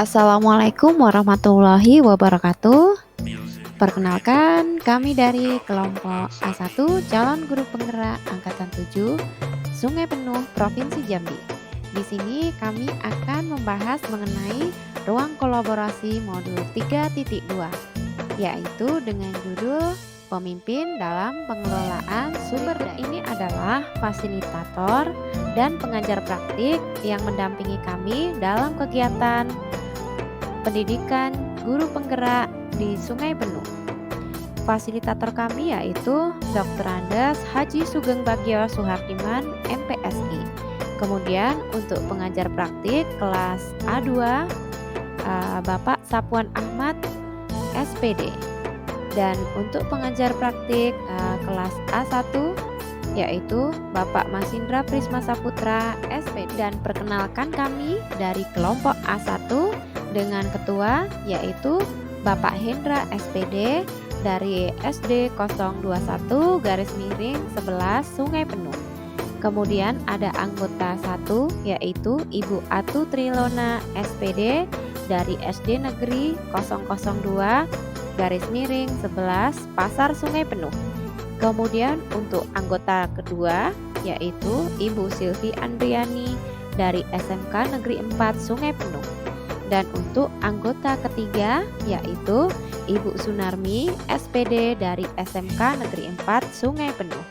Assalamualaikum warahmatullahi wabarakatuh. Perkenalkan, kami dari kelompok A1 Calon Guru Penggerak Angkatan 7 Sungai Penuh Provinsi Jambi. Di sini kami akan membahas mengenai ruang kolaborasi modul 3.2, yaitu dengan judul Pemimpin dalam Pengelolaan Sumber Daya. Ini adalah fasilitator dan pengajar praktik yang mendampingi kami dalam kegiatan pendidikan guru penggerak di Sungai Penuh. Fasilitator kami yaitu Dr. Andes Haji Sugeng Bagio Suhardiman, MPSI. Kemudian untuk pengajar praktik kelas A2 Bapak Sapuan Ahmad, SPD. Dan untuk pengajar praktik kelas A1 yaitu Bapak Masindra Prisma Saputra, SPD. Dan perkenalkan kami dari kelompok A1 dengan ketua yaitu Bapak Hendra, SPD dari SD 021 _11 Sungai Penuh. Kemudian ada anggota 1 yaitu Ibu Atu Trilona, SPD dari SD Negeri 002 _11 Pasar Sungai Penuh. Kemudian untuk anggota kedua yaitu Ibu Silvi Andriani dari SMK Negeri 4 Sungai Penuh. Dan untuk anggota ketiga yaitu Ibu Sunarmi, SPD dari SMK Negeri 4 Sungai Penuh.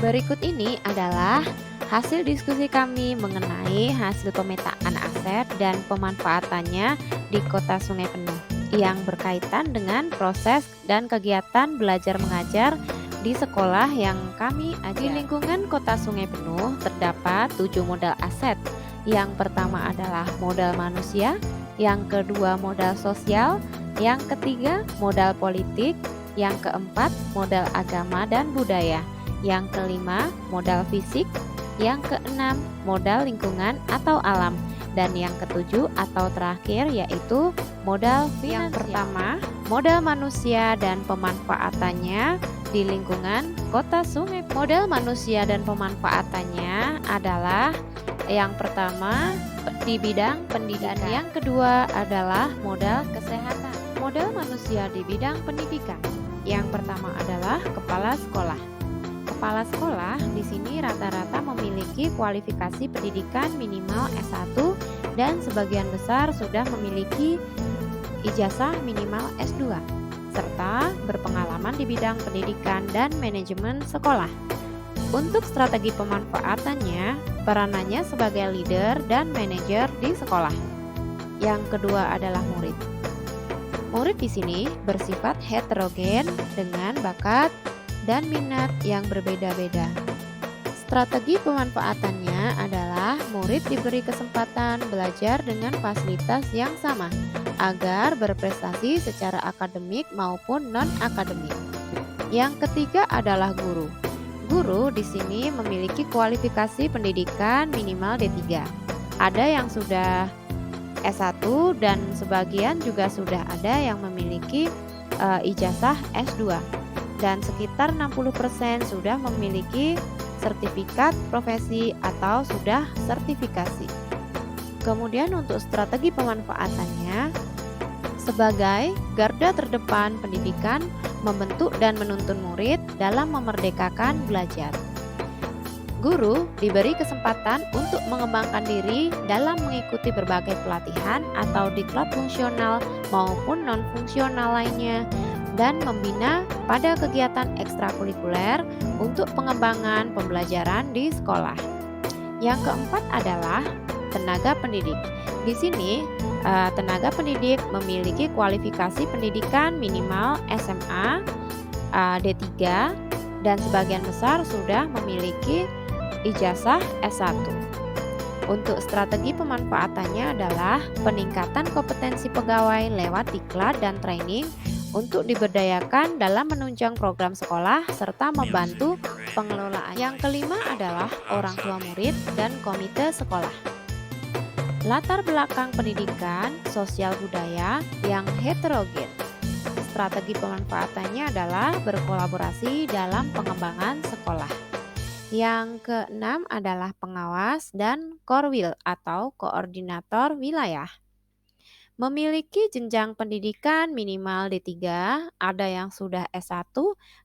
Berikut ini adalah hasil diskusi kami mengenai hasil pemetaan aset dan pemanfaatannya di Kota Sungai Penuh yang berkaitan dengan proses dan kegiatan belajar mengajar di sekolah yang kami ajar. Di lingkungan Kota Sungai Penuh terdapat 7 modal aset. Yang pertama adalah modal manusia, yang kedua modal sosial, yang ketiga modal politik, yang keempat modal agama dan budaya, yang kelima modal fisik, yang keenam modal lingkungan atau alam, dan yang ketujuh atau terakhir yaitu modal finansial. Yang pertama, modal manusia dan pemanfaatannya di lingkungan Kota Sungai. Modal manusia dan pemanfaatannya adalah yang pertama di bidang pendidikan, yang kedua adalah modal kesehatan. Modal manusia di bidang pendidikan. Yang pertama adalah kepala sekolah. Kepala sekolah di sini rata-rata memiliki kualifikasi pendidikan minimal S1 dan sebagian besar sudah memiliki ijazah minimal S2 serta berpengalaman di bidang pendidikan dan manajemen sekolah. Untuk strategi pemanfaatannya, peranannya sebagai leader dan manajer di sekolah. Yang kedua adalah murid. Murid di sini bersifat heterogen dengan bakat dan minat yang berbeda-beda. Strategi pemanfaatannya adalah murid diberi kesempatan belajar dengan fasilitas yang sama agar berprestasi secara akademik maupun non-akademik. Yang ketiga adalah guru. Guru di sini memiliki kualifikasi pendidikan minimal D3. Ada yang sudah S1 dan sebagian juga sudah ada yang memiliki ijazah S2. Dan sekitar 60% sudah memiliki sertifikat profesi atau sudah sertifikasi. Kemudian untuk strategi pemanfaatannya sebagai garda terdepan pendidikan, membentuk dan menuntun murid dalam memerdekakan belajar. Guru diberi kesempatan untuk mengembangkan diri dalam mengikuti berbagai pelatihan atau diklat fungsional maupun non-fungsional lainnya dan membina pada kegiatan ekstrakurikuler untuk pengembangan pembelajaran di sekolah. Yang keempat adalah tenaga pendidik. Di sini tenaga pendidik memiliki kualifikasi pendidikan minimal SMA D3 dan sebagian besar sudah memiliki ijazah S1. Untuk strategi pemanfaatannya adalah peningkatan kompetensi pegawai lewat diklat dan training untuk diberdayakan dalam menunjang program sekolah serta membantu pengelolaan. Yang kelima adalah orang tua murid dan komite sekolah. Latar belakang pendidikan sosial budaya yang heterogen. Strategi pemanfaatannya adalah berkolaborasi dalam pengembangan sekolah. Yang keenam adalah pengawas dan korwil atau koordinator wilayah. Memiliki jenjang pendidikan minimal D3, ada yang sudah S1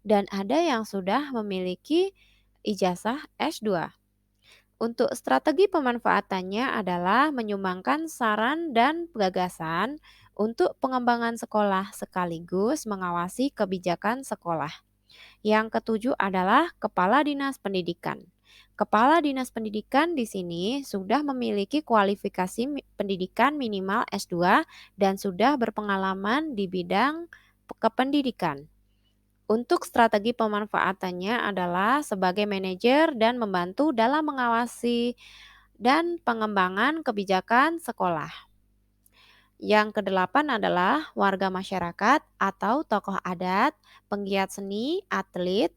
dan ada yang sudah memiliki ijazah S2. Untuk strategi pemanfaatannya adalah menyumbangkan saran dan gagasan untuk pengembangan sekolah sekaligus mengawasi kebijakan sekolah. Yang ketujuh adalah Kepala Dinas Pendidikan. Kepala Dinas Pendidikan di sini sudah memiliki kualifikasi pendidikan minimal S2 dan sudah berpengalaman di bidang kependidikan. Untuk strategi pemanfaatannya adalah sebagai manajer dan membantu dalam mengawasi dan pengembangan kebijakan sekolah. Yang kedelapan adalah warga masyarakat atau tokoh adat, penggiat seni, atlet,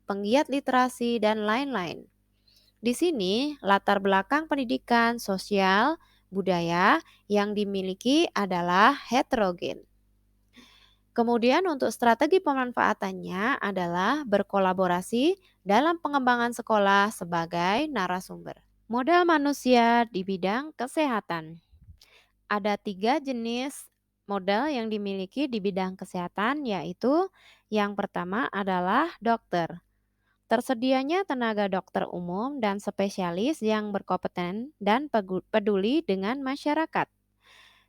penggiat literasi, dan lain-lain. Di sini, latar belakang pendidikan, sosial, budaya yang dimiliki adalah heterogen. Kemudian untuk strategi pemanfaatannya adalah berkolaborasi dalam pengembangan sekolah sebagai narasumber. Modal manusia di bidang kesehatan. Ada 3 jenis modal yang dimiliki di bidang kesehatan, yaitu yang pertama adalah dokter. Tersedianya tenaga dokter umum dan spesialis yang berkompeten dan peduli dengan masyarakat.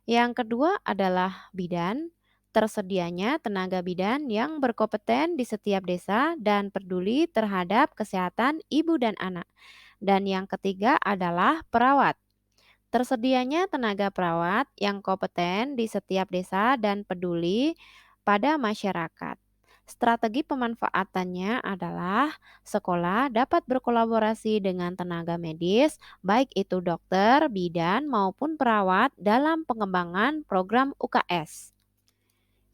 Yang kedua adalah bidan. Tersedianya tenaga bidan yang berkompeten di setiap desa dan peduli terhadap kesehatan ibu dan anak. Dan yang ketiga adalah perawat. Tersedianya tenaga perawat yang kompeten di setiap desa dan peduli pada masyarakat. Strategi pemanfaatannya adalah sekolah dapat berkolaborasi dengan tenaga medis, baik itu dokter, bidan, maupun perawat dalam pengembangan program UKS.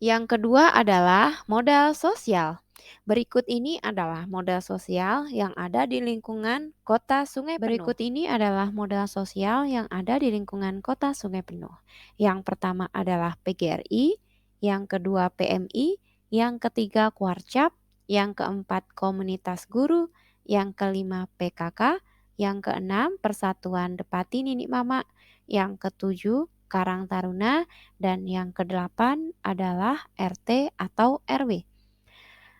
Yang kedua adalah modal sosial. Berikut ini adalah modal sosial yang ada di lingkungan Kota Sungai Penuh. Berikut ini adalah modal sosial yang ada di lingkungan Kota Sungai Penuh. Yang pertama adalah PGRI, yang kedua PMI, yang ketiga Kuarcap, yang keempat Komunitas Guru, yang kelima PKK, yang keenam Persatuan Depati Ninik Mama, yang ketujuh Karang Taruna, dan yang kedelapan adalah RT atau RW.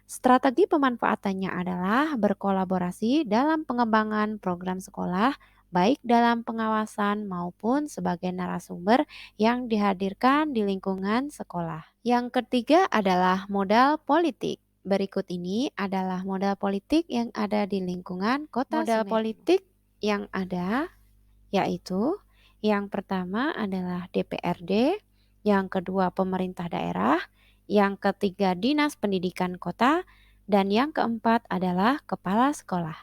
Strategi pemanfaatannya adalah berkolaborasi dalam pengembangan program sekolah, baik dalam pengawasan maupun sebagai narasumber yang dihadirkan di lingkungan sekolah. Yang ketiga adalah modal politik. Berikut ini adalah modal politik yang ada di lingkungan Kota Sungai Penuh. Modal politik yang ada yaitu yang pertama adalah DPRD, yang kedua pemerintah daerah, yang ketiga dinas pendidikan kota, dan yang keempat adalah kepala sekolah.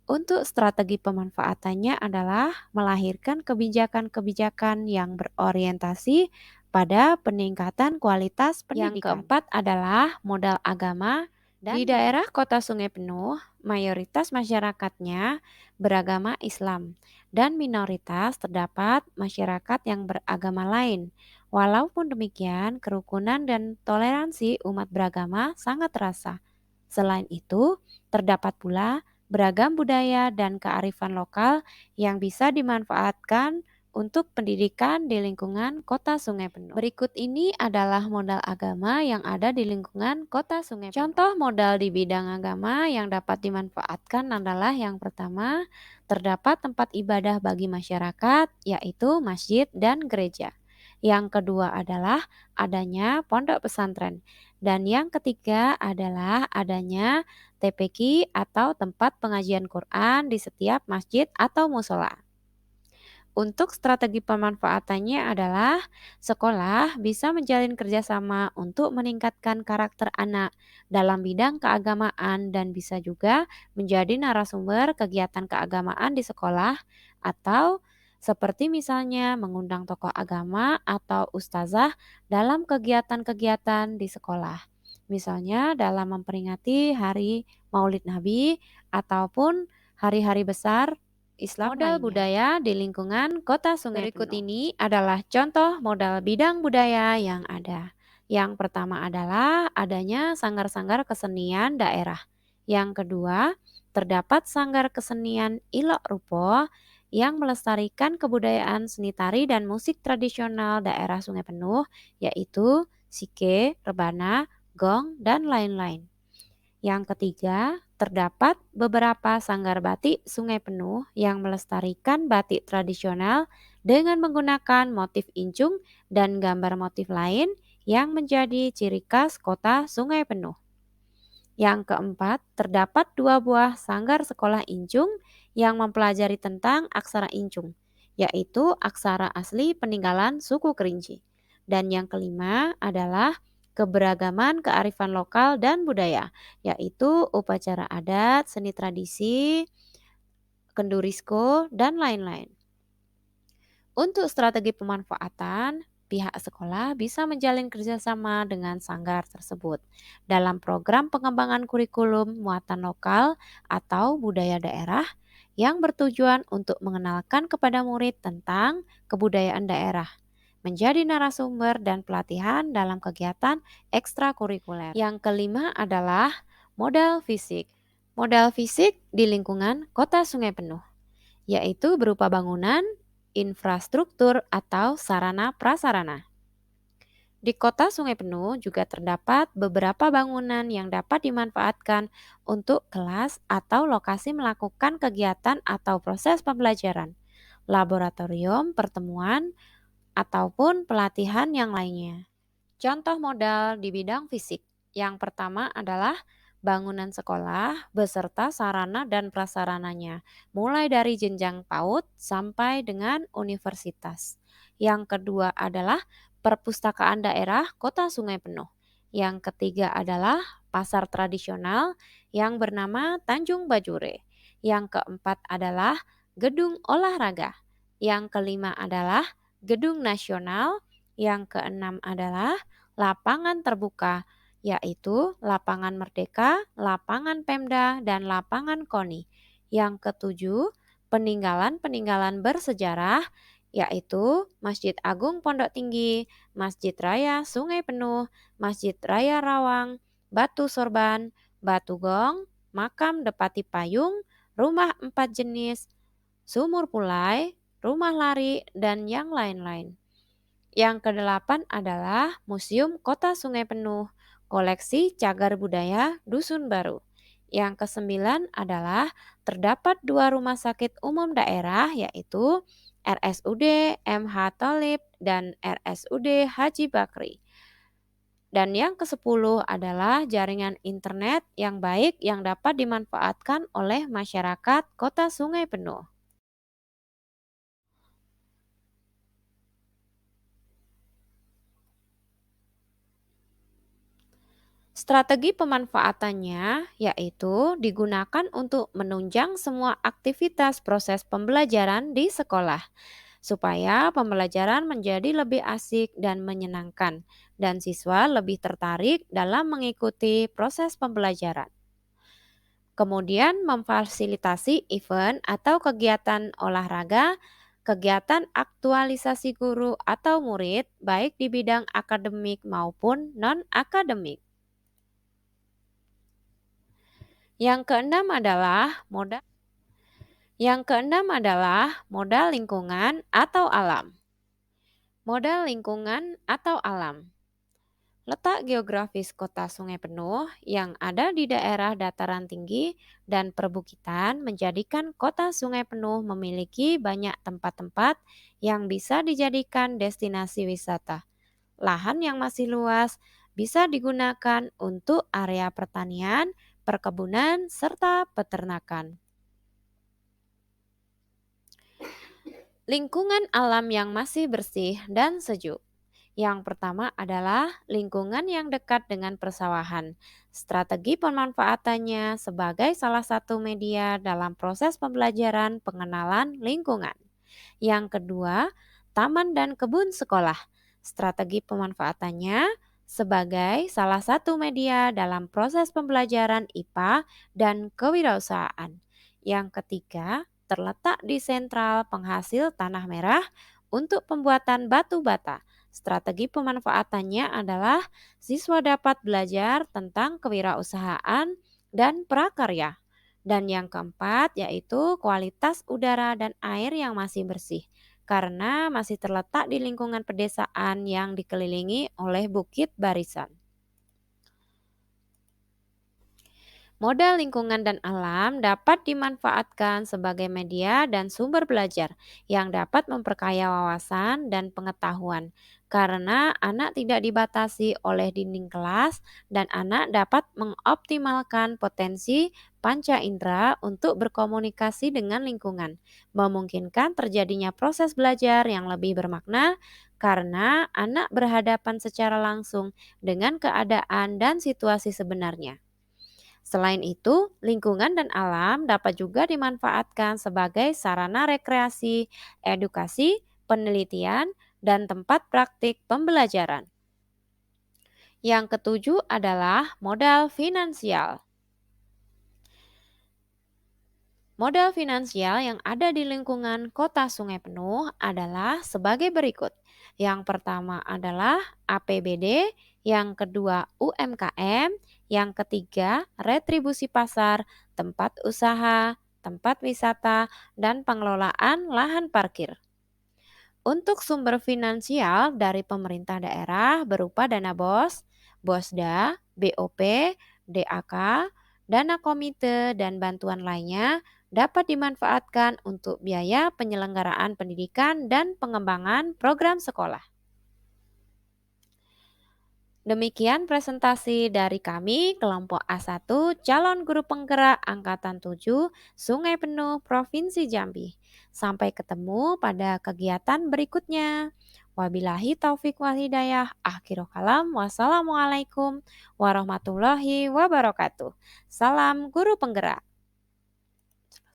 Untuk strategi pemanfaatannya adalah melahirkan kebijakan-kebijakan yang berorientasi pada peningkatan kualitas pendidikan. Yang keempat adalah modal agama. Di daerah Kota Sungai Penuh, mayoritas masyarakatnya beragama Islam dan minoritas terdapat masyarakat yang beragama lain. Walaupun demikian, kerukunan dan toleransi umat beragama sangat terasa. Selain itu, terdapat pula beragam budaya dan kearifan lokal yang bisa dimanfaatkan untuk pendidikan di lingkungan Kota Sungai Penuh. Berikut ini adalah modal agama yang ada di lingkungan Kota Sungai Penuh. Contoh modal di bidang agama yang dapat dimanfaatkan adalah yang pertama, terdapat tempat ibadah bagi masyarakat, yaitu masjid dan gereja. Yang kedua adalah adanya pondok pesantren. Dan yang ketiga adalah adanya TPQ atau tempat pengajian Quran di setiap masjid atau musola. Untuk strategi pemanfaatannya adalah sekolah bisa menjalin kerjasama untuk meningkatkan karakter anak dalam bidang keagamaan dan bisa juga menjadi narasumber kegiatan keagamaan di sekolah atau seperti misalnya mengundang tokoh agama atau ustazah dalam kegiatan-kegiatan di sekolah. Misalnya dalam memperingati hari Maulid Nabi ataupun hari-hari besar Islam modal lainnya. Budaya di lingkungan Kota Sungai Berikut Penuh. Ini adalah contoh modal bidang budaya yang ada. Yang pertama adalah adanya sanggar-sanggar kesenian daerah. Yang kedua, terdapat sanggar kesenian Ilok Rupo. yang melestarikan kebudayaan seni tari dan musik tradisional daerah Sungai Penuh, yaitu sike, rebana, gong, dan lain-lain. Yang ketiga, terdapat beberapa sanggar batik Sungai Penuh yang melestarikan batik tradisional dengan menggunakan motif incung dan gambar motif lain yang menjadi ciri khas kota Sungai Penuh. Yang keempat, terdapat dua buah sanggar sekolah incung yang mempelajari tentang aksara incung, yaitu aksara asli peninggalan suku Kerinci. Dan yang kelima adalah keberagaman kearifan lokal dan budaya, yaitu upacara adat, seni tradisi, kendurisko, dan lain-lain. Untuk strategi pemanfaatan, pihak sekolah bisa menjalin kerjasama dengan sanggar tersebut dalam program pengembangan kurikulum muatan lokal atau budaya daerah yang bertujuan untuk mengenalkan kepada murid tentang kebudayaan daerah, menjadi narasumber dan pelatihan dalam kegiatan ekstrakurikuler. Yang kelima adalah modal fisik. Modal fisik di lingkungan kota Sungai Penuh, yaitu berupa bangunan, infrastruktur, atau sarana prasarana. Di kota Sungai Penuh juga terdapat beberapa bangunan yang dapat dimanfaatkan untuk kelas atau lokasi melakukan kegiatan atau proses pembelajaran, laboratorium, pertemuan, ataupun pelatihan yang lainnya. Contoh modal di bidang fisik. Yang pertama adalah bangunan sekolah beserta sarana dan prasarananya, mulai dari jenjang PAUD sampai dengan universitas. Yang kedua adalah perpustakaan daerah Kota Sungai Penuh. Yang ketiga adalah pasar tradisional yang bernama Tanjung Bajure. Yang keempat adalah gedung olahraga. Yang kelima adalah gedung nasional. Yang keenam adalah lapangan terbuka, yaitu lapangan Merdeka, lapangan Pemda, dan lapangan KONI. Yang ketujuh, peninggalan-peninggalan bersejarah, yaitu Masjid Agung Pondok Tinggi, Masjid Raya Sungai Penuh, Masjid Raya Rawang, Batu Sorban, Batu Gong, Makam Depati Payung, Rumah Empat Jenis, Sumur Pulai, Rumah Lari, dan yang lain-lain. Yang kedelapan adalah Museum Kota Sungai Penuh, koleksi cagar budaya Dusun Baru. Yang kesembilan adalah terdapat dua rumah sakit umum daerah, yaitu RSUD MH Thalib dan RSUD Haji Bakri. Dan yang kesepuluh adalah jaringan internet yang baik yang dapat dimanfaatkan oleh masyarakat Kota Sungai Penuh. Strategi pemanfaatannya yaitu digunakan untuk menunjang semua aktivitas proses pembelajaran di sekolah, supaya pembelajaran menjadi lebih asik dan menyenangkan, dan siswa lebih tertarik dalam mengikuti proses pembelajaran. Kemudian memfasilitasi event atau kegiatan olahraga, kegiatan aktualisasi guru atau murid, baik di bidang akademik maupun non-akademik. Yang keenam adalah modal modal lingkungan atau alam. Modal lingkungan atau alam. Letak geografis kota Sungai Penuh yang ada di daerah dataran tinggi dan perbukitan menjadikan kota Sungai Penuh memiliki banyak tempat-tempat yang bisa dijadikan destinasi wisata. Lahan yang masih luas bisa digunakan untuk area pertanian, perkebunan, serta peternakan. Lingkungan alam yang masih bersih dan sejuk. Yang pertama adalah lingkungan yang dekat dengan persawahan. Strategi pemanfaatannya sebagai salah satu media dalam proses pembelajaran pengenalan lingkungan. Yang kedua, taman dan kebun sekolah. Strategi pemanfaatannya sebagai salah satu media dalam proses pembelajaran IPA dan kewirausahaan. Yang ketiga, terletak di sentral penghasil tanah merah untuk pembuatan batu bata. Strategi pemanfaatannya adalah siswa dapat belajar tentang kewirausahaan dan prakarya. Dan yang keempat yaitu kualitas udara dan air yang masih bersih, karena masih terletak di lingkungan pedesaan yang dikelilingi oleh bukit barisan. Modal lingkungan dan alam dapat dimanfaatkan sebagai media dan sumber belajar yang dapat memperkaya wawasan dan pengetahuan. Karena anak tidak dibatasi oleh dinding kelas dan anak dapat mengoptimalkan potensi panca indera untuk berkomunikasi dengan lingkungan, memungkinkan terjadinya proses belajar yang lebih bermakna karena anak berhadapan secara langsung dengan keadaan dan situasi sebenarnya. Selain itu, lingkungan dan alam dapat juga dimanfaatkan sebagai sarana rekreasi, edukasi, penelitian, dan tempat praktik pembelajaran. Yang ketujuh adalah modal finansial. Modal finansial yang ada di lingkungan kota Sungai Penuh adalah sebagai berikut. Yang pertama adalah APBD, yang kedua UMKM, yang ketiga retribusi pasar, tempat usaha, tempat wisata, dan pengelolaan lahan parkir. Untuk sumber finansial dari pemerintah daerah berupa dana BOS, BOSDA, BOP, DAK, dana komite, dan bantuan lainnya dapat dimanfaatkan untuk biaya penyelenggaraan pendidikan dan pengembangan program sekolah. Demikian presentasi dari kami, kelompok A1 calon guru penggerak angkatan 7 Sungai Penuh Provinsi Jambi. Sampai ketemu pada kegiatan berikutnya. Wabillahi taufik wal hidayah. Akhirul kalam. Wassalamualaikum warahmatullahi wabarakatuh. Salam guru penggerak.